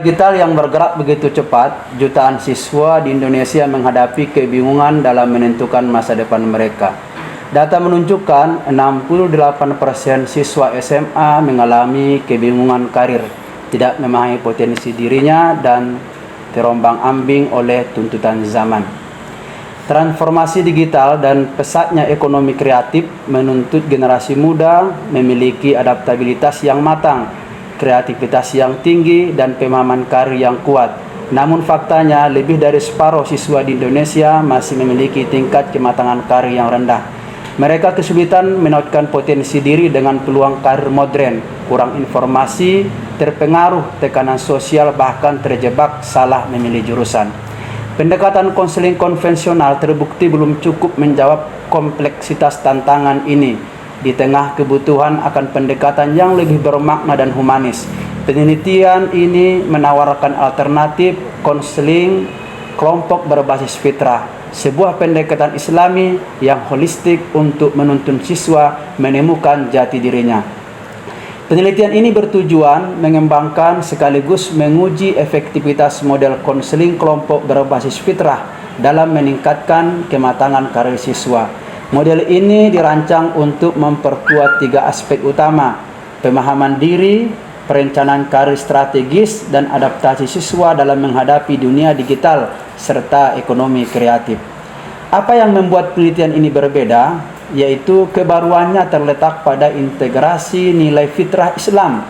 Digital yang bergerak begitu cepat, jutaan siswa di Indonesia menghadapi kebingungan dalam menentukan masa depan mereka. Data menunjukkan 68% siswa SMA mengalami kebingungan karir, tidak memahami potensi dirinya dan terombang-ambing oleh tuntutan zaman. Transformasi digital dan pesatnya ekonomi kreatif menuntut generasi muda memiliki adaptabilitas yang matang, kreativitas yang tinggi, dan pemahaman karir yang kuat. Namun faktanya lebih dari separuh siswa di Indonesia masih memiliki tingkat kematangan karir yang rendah. Mereka kesulitan menautkan potensi diri dengan peluang karir modern, kurang informasi, terpengaruh tekanan sosial, bahkan terjebak salah memilih jurusan. Pendekatan konseling konvensional terbukti belum cukup menjawab kompleksitas tantangan ini. Di tengah kebutuhan akan pendekatan yang lebih bermakna dan humanis, penelitian ini menawarkan alternatif konseling kelompok berbasis fitrah, sebuah pendekatan Islami yang holistik untuk menuntun siswa menemukan jati dirinya. Penelitian ini bertujuan mengembangkan sekaligus menguji efektivitas model konseling kelompok berbasis fitrah dalam meningkatkan kematangan karir siswa. Model ini dirancang untuk memperkuat 3 aspek utama: pemahaman diri, perencanaan karir strategis, dan adaptasi siswa dalam menghadapi dunia digital serta ekonomi kreatif. Apa yang membuat penelitian ini berbeda, yaitu kebaruannya terletak pada integrasi nilai fitrah Islam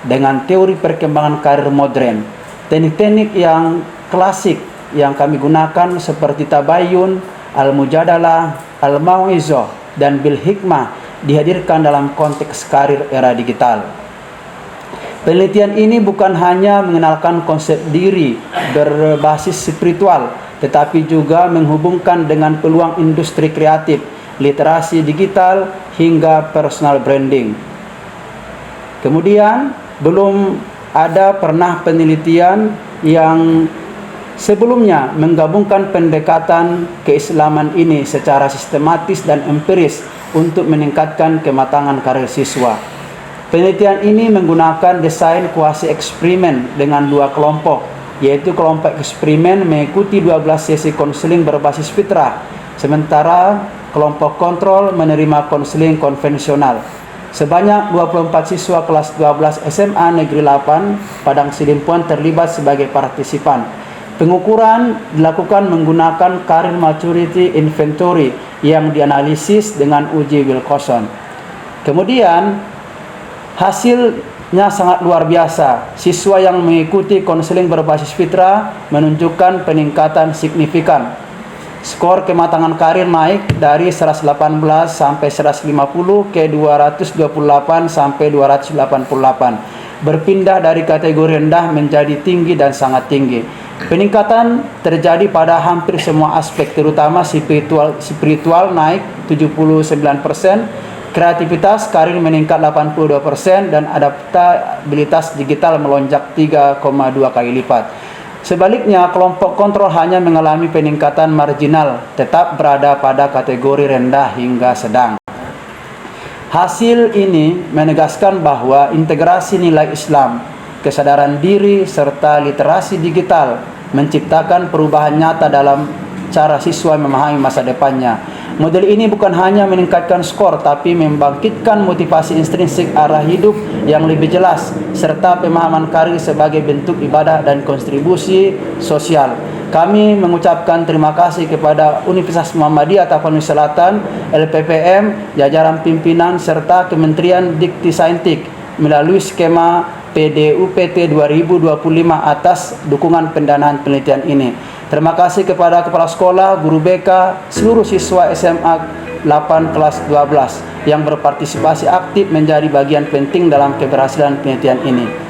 dengan teori perkembangan karir modern. Teknik-teknik yang klasik yang kami gunakan seperti tabayun, al-mujadalah, al-mau'izah, dan bil hikmah dihadirkan dalam konteks karir era digital. Penelitian ini bukan hanya mengenalkan konsep diri berbasis spiritual, tetapi juga menghubungkan dengan peluang industri kreatif, literasi digital, hingga personal branding. Kemudian, belum ada pernah penelitian yang sebelumnya menggabungkan pendekatan keislaman ini secara sistematis dan empiris untuk meningkatkan kematangan karir siswa. Penelitian ini menggunakan desain kuasi eksperimen dengan 2 kelompok, yaitu kelompok eksperimen mengikuti 12 sesi konseling berbasis fitrah, sementara kelompok kontrol menerima konseling konvensional. Sebanyak 24 siswa kelas 12 SMA Negeri 8 Padang Sidimpuan terlibat sebagai partisipan. Pengukuran dilakukan menggunakan Career Maturity Inventory yang dianalisis dengan uji Wilcoxon. Kemudian hasilnya sangat luar biasa. Siswa yang mengikuti konseling berbasis fitrah menunjukkan peningkatan signifikan. Skor kematangan karir naik dari 118 sampai 150 ke 228 sampai 288. Berpindah dari kategori rendah menjadi tinggi dan sangat tinggi. Peningkatan terjadi pada hampir semua aspek, terutama spiritual naik 79%, kreativitas karir meningkat 82%, dan adaptabilitas digital melonjak 3,2 kali lipat. Sebaliknya, kelompok kontrol hanya mengalami peningkatan marginal, tetap berada pada kategori rendah hingga sedang. Hasil ini menegaskan bahwa integrasi nilai Islam, kesadaran diri, serta literasi digital menciptakan perubahan nyata dalam cara siswa memahami masa depannya. Model ini bukan hanya meningkatkan skor, tapi membangkitkan motivasi intrinsik arah hidup yang lebih jelas, serta pemahaman karir sebagai bentuk ibadah dan kontribusi sosial. Kami mengucapkan terima kasih kepada Universitas Muhammadiyah Tapanuli Selatan, LPPM, jajaran pimpinan, serta Kementerian Dikti melalui skema PDUPT 2025 atas dukungan pendanaan penelitian ini. Terima kasih kepada Kepala Sekolah, Guru BK, seluruh siswa SMA 8 kelas 12 yang berpartisipasi aktif menjadi bagian penting dalam keberhasilan penelitian ini.